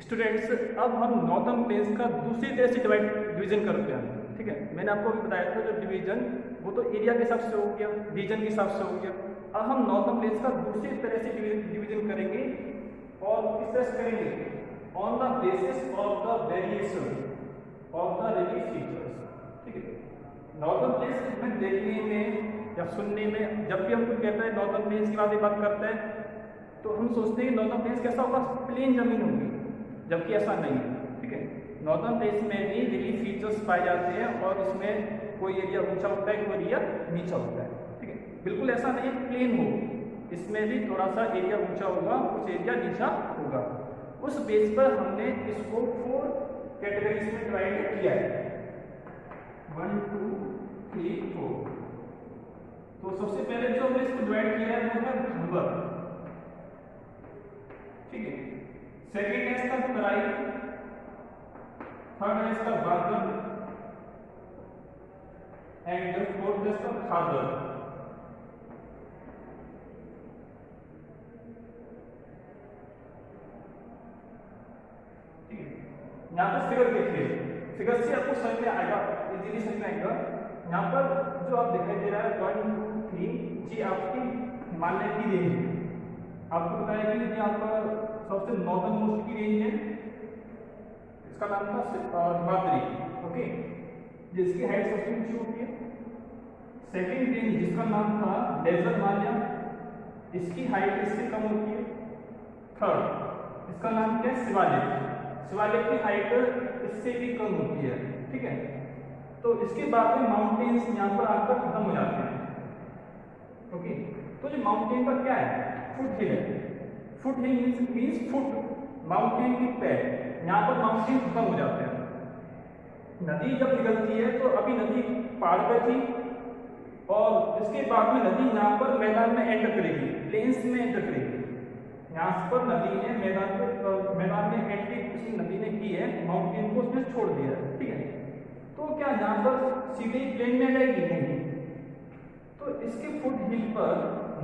Students, अब हम northern planes का दूसरी तरह से डिवीजन करते हैं। ठीक है, मैंने आपको अभी बताया था जो डिवीजन वो तो एरिया के हिसाब से हो गया, रीजन के हिसाब से हो गया। अब हम नॉर्थर्न प्लेन्स का दूसरी तरह से डिवीजन करेंगे और किस तरह से करेंगे? On the basis of the variation of the relief features. ठीक है, नॉर्थर्न प्लेन्स में देखने में या सुनने में जब भी हम कुछ कहते हैं नॉर्थर्न प्लेन्स की बात करते हैं तो हम सोचते हैं नॉर्थर्न प्लेन्स कैसा होगा, प्लेन जमीन होगी, जबकि ऐसा नहीं है। ठीक है, नॉर्थर्न प्लेन्स में भी रिलीफ फीचर्स पाए जाते हैं और इसमें कोई एरिया ऊंचा होता है, कोई एरिया नीचा होता है। ठीक है, बिल्कुल ऐसा नहीं है प्लेन हो, इसमें भी थोड़ा सा एरिया ऊंचा होगा, कुछ एरिया नीचा होगा। उस बेस पर हमने इसको 4 कैटेगरीज में डिवाइड किया है, 1 2 3 4। तो सबसे पहले जो हमने इसको डिवाइड किया है वो है भंवर। ठीक है, सेकेंड है इसका तराई, थर्ड है इसका बादल एंड फोर्थ है इसका खादर। ठीक है, यहाँ पर फिगर देखिए, फिगर से आपको समझ में आएगा, इजीली समझ में आएगा। यहाँ पर जो आप दिखाई दे रहा है 1 2 3 जी आपकी हिमालय की रेंज है। आपको पता है कि यहाँ पर सबसे नॉर्दर्न मोस्ट की रेंज है, इसका नाम था हिमाद्री। ओके, जिसकी हाइट सबसे ऊंची होती है। सेकंड रेंज जिसका नाम था डेजर्ट हिमालय, इसकी हाइट इससे कम होती है। थर्ड इसका नाम क्या है, शिवालिक। शिवालिक की हाइट इससे भी कम होती है। ठीक है, तो इसके बाद में माउंटेन्स यहाँ पर आकर खत्म हो जाते हैं। ओके, तो जो माउंटेन का क्या है, फुट हिल है। फुट हिल मीन्स फुट, माउंटेन की पैर। यहाँ पर माउंटेन खत्म हो जाते हैं। नदी जब निकलती है तो अभी नदी पहाड़ पे थी और इसके बाद में नदी यहाँ पर मैदान में एंटर करेगी, प्लेन्स में एंटर करेगी। यहाँ पर नदी ने मैदान में एंट्री किसी नदी ने की है, माउंटेन को उसने छोड़ दिया है। ठीक है, तो क्या यहाँ पर सीधे प्लेन में आ जाएगी? नहीं। तो इसके फुट हिल पर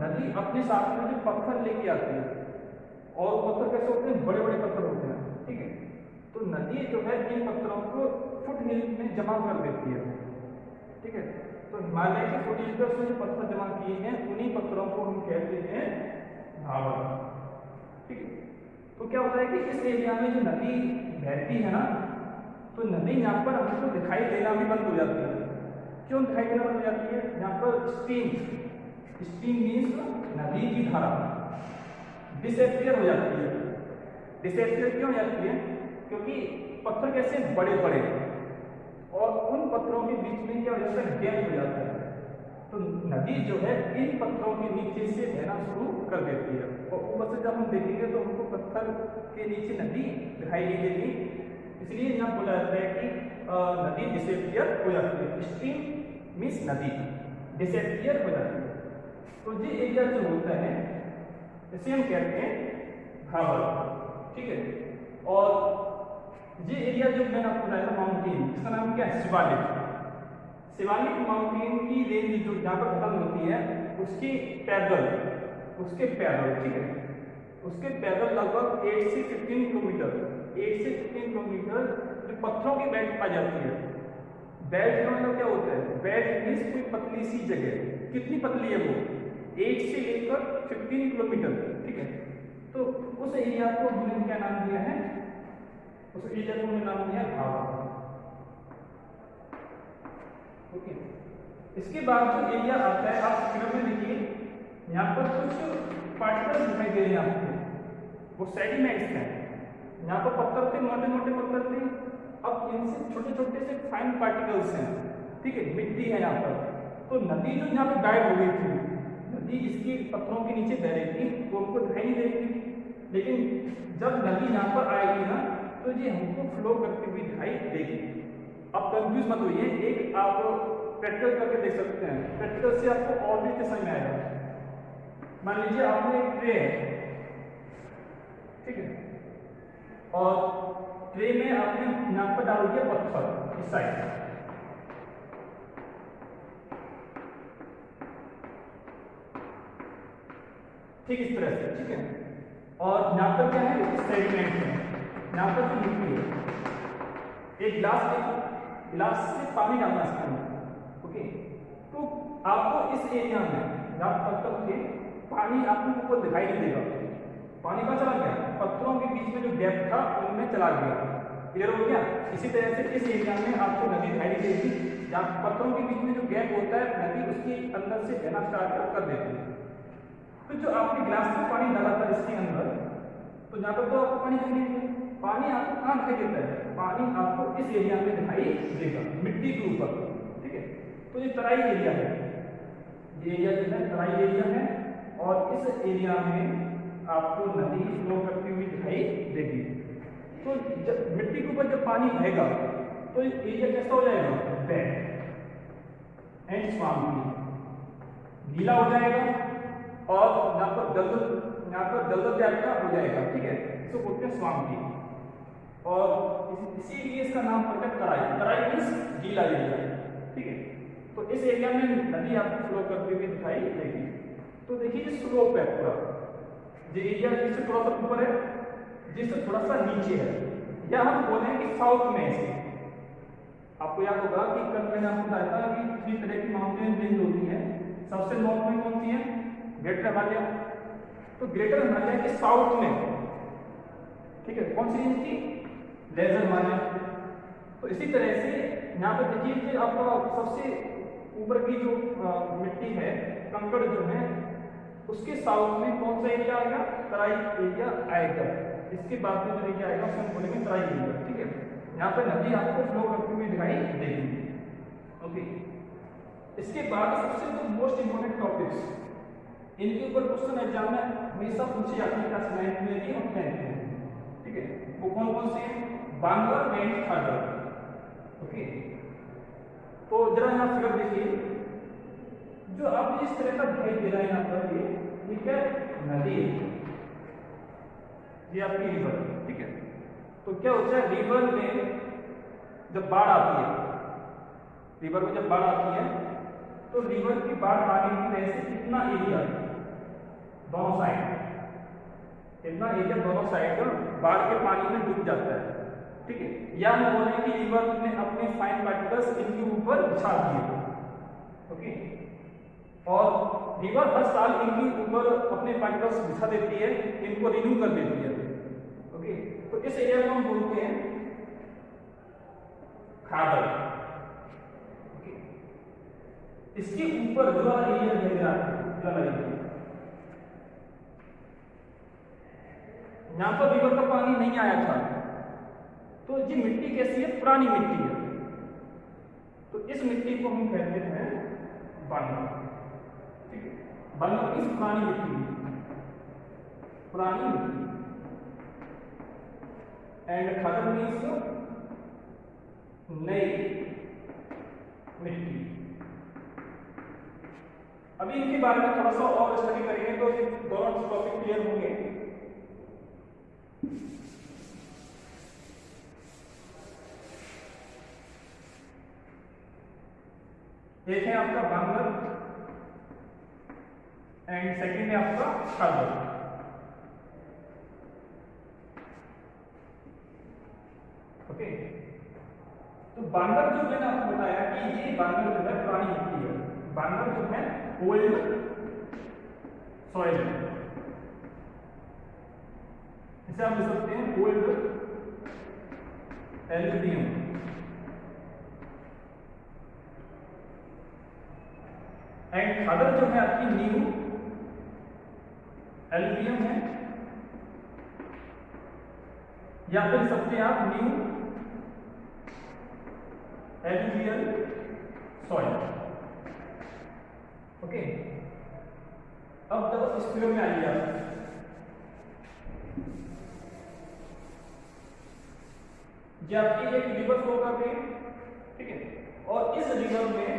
नदी अपने साथ में जो पत्थर लेके आती है, और पत्थर कैसे होते हैं, बड़े बड़े पत्थर होते हैं। ठीक है, तो नदी जो है इन पत्थरों को फुट हिल में जमा कर देती है। ठीक है, तो हिमालय के फुट हिल पर जो पत्थर जमा किए हैं उन्हीं पत्थरों को हम कहते हैं भावर। ठीक है, तो क्या होता है कि इस एरिया में जो नदी बहती है ना, तो नदी यहाँ पर हमको दिखाई देना भी बंद हो जाती है। क्यों दिखाई देना बंद हो जाती है? यहाँ पर स्ट्रीम मीन्स नदी की धारा डिसअपियर हो जाती है। डिसअपियर क्यों हो जाती है? क्योंकि पत्थर कैसे बड़े बड़े और उन पत्थरों के बीच में क्या हो जाता है, गैप हो जाता है। तो नदी जो है इन पत्थरों के नीचे से बहना शुरू कर देती है और ऊपर से जब हम देखेंगे तो हमको पत्थर के नीचे नदी दिखाई नहीं देगी। इसलिए यहाँ बोला जाता है कि नदी डिसअपियर हो जाती है। स्ट्रीम मीन्स नदी डिसअपियर हो जाती है। तो ये एरिया जो होता है इसे हम कहते हैं भावर। ठीक है, और ये एरिया जो मैंने आपको बताया था माउंटेन, इसका नाम क्या है, शिवालिक। शिवालिक माउंटेन की रेंज जो जहाँ पर खत्म होती है उसके पैदल, ठीक है, उसके पैदल लगभग 8 से 15 किलोमीटर, 8 से 15 किलोमीटर जो पत्थरों की बेल्ट आ जाती है। बेल्ट का मतलब क्या होता है, बेल्ट मीन्स कोई पतली सी जगह। कितनी पतली है वो, 8 से लेकर 15 किलोमीटर। ठीक है, तो उस एरिया को हमने क्या नाम दिया है, उस एरिया को हमने नाम दिया भावर। ओके, इसके बाद जो एरिया आता है आप फिगर में देखिए, यहाँ पर कुछ पार्टिकल्स दिखाई दे रहे हैं आपको, वो सेडिमेंट्स हैं। यहाँ पर पत्थर थे, मोटे मोटे पत्थर थे, अब इनसे छोटे छोटे से फाइन पार्टिकल्स हैं। ठीक है, मिट्टी है यहाँ पर। तो नदी जो यहाँ पर गायब हो गई थी, नदी इसके पत्थरों के नीचे बह रही थी, वो हमको दिखाई नहीं दे रही थी। लेकिन जब नदी यहाँ पर आएगी ना तो ये हमको फ्लो करती हुई दिखाई देगी। अब कंफ्यूज मत होइए, एक आप प्रैक्टिकल करके देख सकते हैं, प्रैक्टिकल से आपको और भी समझ में आएगा। मान लीजिए आपने एक ट्रे है, ठीक है, और ट्रे में आपने यहाँ पर डाल दिया पत्थर इस साइड, ठीक इस तरह से। ठीक है, और यहाँ पर क्या है, सेडिमेंट है। यहाँ पर जो मिट्टी है, एक गिलास से पानी डालना इसके अंदर, ओके। तो आपको इस एरिया में जहाँ पत्थर थे, पानी आपको ऊपर दिखाई नहीं देगा, पानी कहाँ चला गया, पत्थरों के बीच में जो गैप था उनमें चला गया। क्लियर हो गया। इसी तरह से इस एरिया में आपको नदी दिखाई नहीं देगी, जहाँ पत्थरों के बीच में जो गैप होता है नदी उसके अंदर से बहना स्टार्ट कर देती है। तो जो आपने गिलास में पानी डाला था इसके अंदर, तो जहाँ पर तो आपको पानी दिखाई देगा, पानी आपको कहाँ दिखाई देता है, पानी आपको इस एरिया में दिखाई देगा, मिट्टी के ऊपर, ठीक है। तो ये तराई एरिया है, ये एरिया जो है तराई एरिया है, और इस एरिया में आपको नदी फ्लो करती हुई दिखाई देगी। तो जब मिट्टी के ऊपर जब पानी बहेगा तो एरिया कैसा हो जाएगा, वेट एंड स्वाम्पी, गीला हो जाएगा, और यहाँ पर दलदल टाइप का हो जाएगा, ठीक है, इसको बोलते हैं स्वाम्पी। और इसीलिए इसका नाम पड़ता है तराई। तराई मीन्स गीला एरिया, ठीक है। तो इस एरिया में नदी आपको फ्लो करती हुई दिखाई देगी। तो देखिए स्लोप है पूरा, जो एरिया जिससे थोड़ा सा ऊपर है, जिससे थोड़ा सा नीचे है, या हम बोले कि साउथ में से। आपको याद होगा कि कल मैंने आपको बताया था कि 3 तरह की माउंटेन रेंज होती है। सबसे नॉर्थ में कौन सी है, ग्रेटर हिमालय। तो ग्रेटर हिमालय के साउथ में, ठीक है, कौन सी रेंज थी, लेजर हिमालय। तो इसी तरह से यहाँ पर देखिए कि आपका सबसे ऊपर की जो मिट्टी है, कंकड़ जो है, उसके साउथ में कौन सा एरिया आएगा, तराई एरिया आएगा। इसके बाद में जो एरिया आएगा उसको हम बोलेंगे तराई एरिया, ठीक है। यहाँ पर नदी आपको फ्लो करती हुई दिखाई देगी, ओके। इसके बाद सबसे जो मोस्ट इंपोर्टेंट टॉपिक्स, इनके ऊपर क्वेश्चन एग्जाम में हमेशा पूछे जाते हैं, क्लास 9th में भी और 10th में, ठीक है। वो कौन कौन से हैं, बांगर एंड खादर, ओके। तो जरा यहाँ फिगर देखिए, जो आप इस तरह का दिखाई दे रहा है यहाँ पर, ये क्या नदी है, ये आपकी रिवर, ठीक है। तो क्या होता है, रिवर में जब बाढ़ आती है, रिवर में जब बाढ़ आती है, तो रिवर की बाढ़ आने की वजह से कितना एरिया दोनों साइड, कितना एरिया दोनों साइड बाढ़ के पानी में डूब जाता है, ठीक है। या हम बोल रहे हैं कि रिवर ने अपने फाइन पार्टिकल्स इनके ऊपर बिछा दिए, ओके। और रिवर हर साल इनके ऊपर अपने पार्टिकल्स बिछा देती है, इनको रिन्यू कर देती है, ओके। तो इस एरिया को हम बोलते हैं खादर, ओके। इसके ऊपर जो एरिया दिया गया है, यहाँ पर रिवर का पानी नहीं आया था, तो ये मिट्टी कैसी है, पुरानी मिट्टी है। तो इस मिट्टी को हम कहते हैं बांगर, ठीक है। बांगर की पुरानी मिट्टी, पुरानी मिट्टी। एंड खादर मीन्स नई मिट्टी। अभी इनके बारे में थोड़ा सा और स्टडी करेंगे तो दोनों टॉपिक क्लियर होंगे। एक है आपका बांगर एंड सेकंड है आपका खादर, ओके। तो बांगर जो मैंने आपको बताया कि ये बांगर जो है पुरानी मिट्टी है, बांगर जो है ओल्ड सॉइल, इसे हम लिख सकते हैं ओल्ड एल्यूवियम। एंड खादर जो है आपकी न्यू एल्यूवियम है, या फिर सकते हैं आप न्यू एल्यूवियल सॉइल, ओके। अब जब इस फिगर में आइए आप, ये आपकी एक रिवर फ्लो कर रही है, ठीक है। और इस रिवर में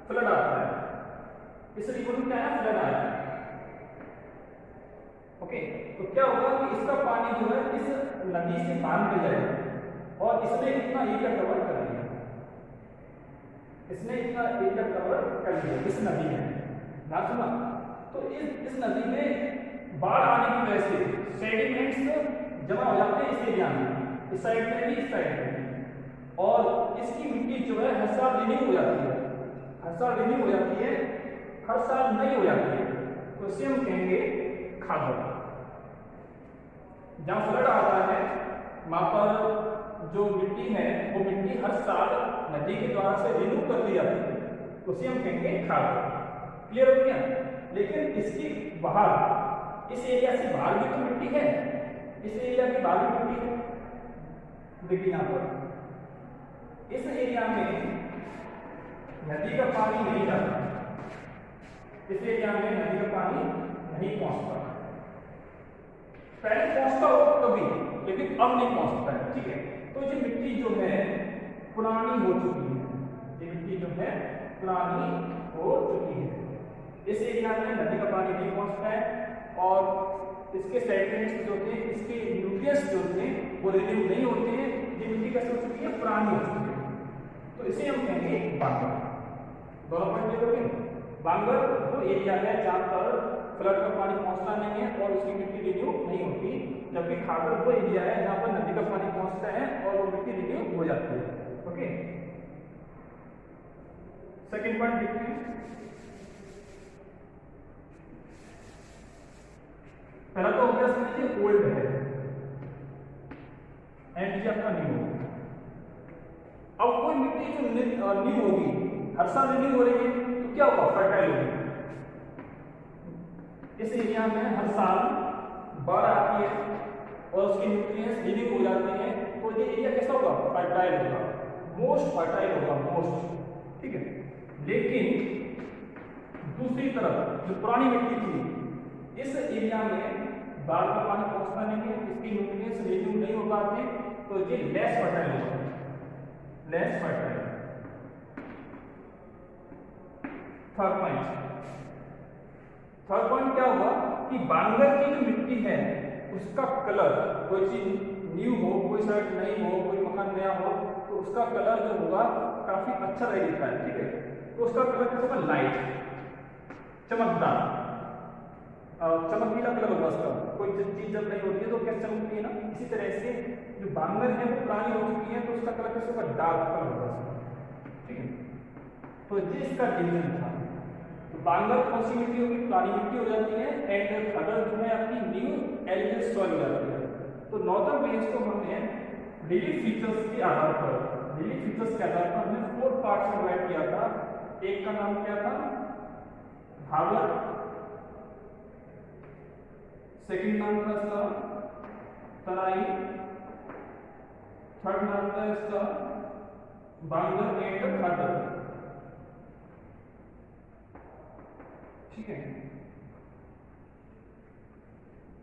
फ्लड आता है, इस रिवर में क्या है, फ्लड आया है, ओके। तो क्या होगा कि इसका पानी जो है इस नदी से बाहर निकल जाएगा और इसने इतना एरिया कवर कर लिया, इसने इतना एरिया कवर कर लिया इस नदी में, ना सुना। तो इस नदी में बाढ़ आने की वजह से सेडिमेंट्स जमा हो जाते हैं इस एरिया में, इस साइड में भी, इस साइड में भी। और इसकी मिट्टी जो है हर साल रिन्यू हो जाती है, हर साल रिन्यू हो जाती है, हर साल नई हो जाती है, तो इसे हम कहेंगे खादर। जहाँ फ्लड आता है वहां पर जो मिट्टी है वो मिट्टी हर साल नदी के द्वारा से रिन्यू कर दी जाती है, तो उसे हम कहेंगे खादर। क्लियर हो गया? लेकिन इसके बाहर, इस एरिया से बाहर भी तो मिट्टी है, इस एरिया के बाहर भी मिट्टी है। देखिए यहाँ पर इस एरिया में नदी का पानी नहीं जाता, इस एरिया में नदी का पानी नहीं पहुंचता, पहले पहुंचता हो कभी, लेकिन अब नहीं पहुंचता है। ठीक है, तो ये मिट्टी जो है पुरानी हो चुकी है, ये मिट्टी जो है पुरानी हो चुकी है। इस एरिया में नदी का पानी नहीं पहुंचता है और इसके सेडिमेंट्स जो थे, इसके न्यूक्लियस जो थे वो रिन्यू नहीं होते हैं, ये मिट्टी कैसे हो चुकी है, पुरानी हो चुकी है, तो इसे हम कहेंगे बांगर। दोनों पॉइंट क्लियर हो गए? बांगर वो एरिया है जहाँ पर फ्लड का पानी पहुंचता नहीं है और उसकी मिट्टी रिन्यू नहीं होती, जबकि खादर वो एरिया है जहाँ पर नदी का पानी पहुंचता है और वो मिट्टी रिन्यू हो जाती है। ओके, सेकंड पॉइंट देखते हैं। पहला तो हो गया समझिए ओल्ड है एंड ये आपका न्यू होगा। अब कोई मिट्टी जो न्यू होगी, हर साल रिन्यू हो रही है, तो क्या होगा, फर्टाइल होगी। इस एरिया में हर साल बाढ़ आती है और उसके न्यूट्रिएंट्स रिन्यू हो जाते हैं, तो ये एरिया कैसा होगा, फर्टाइल होगा, मोस्ट फर्टाइल होगा, मोस्ट। ठीक है, लेकिन दूसरी तरफ जो पुरानी मिट्टी थी, इस एरिया में बाढ़ का पानी पहुंचता नहीं है, इसके न्यूट्रिएंट्स रिन्यू नहीं हो पाते, तो ये लेस फर्टाइल होगा, लेस फर्टाइल। थर्ड पॉइंट क्या होगा कि बांगर की जो मिट्टी है उसका कलर, कोई चीज न्यू हो, कोई सड़क नई हो, कोई मकान नया हो, तो उसका कलर जो होगा काफी अच्छा रहेगा। ठीक है, तो उसका कलर क्या होगा, लाइट, चमकदार, चमकीला कलर होगा उसका। कोई चीज जब नहीं होती है तो कैसे चमकती है ना, इसी तरह से जो बांगर है वो पुरानी हो चुकी है, तो उसका कलर कैसे होगा, डार्क कलर होगा। ठीक है, तो ये इसका डिवीजन था। तो बांगर कौन सी मिट्टी होगी, पुरानी मिट्टी हो जाती है, एंड खादर जो है आपकी न्यू एलिजिबल सॉइल हो जाती है। तो नॉर्दर्न प्लेन्स को हमने रिलीफ फीचर्स के आधार पर, रिलीफ फीचर्स के आधार पर हमने 4 पार्ट्स में डिवाइड किया था। एक का नाम क्या था, भावर, सेकंड नाम था इसका तराई, थर्ड नाम था इसका बांगर एंड खादर। ठीक है,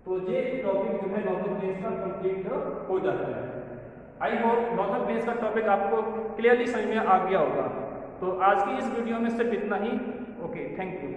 तो ये टॉपिक जो है नॉर्दर्न प्लेन्स का कंप्लीट हो जाता है। आई होप नॉर्दर्न प्लेन्स का टॉपिक आपको क्लियरली समझ में आ गया होगा। तो आज की इस वीडियो में सिर्फ इतना ही। Okay, thank you.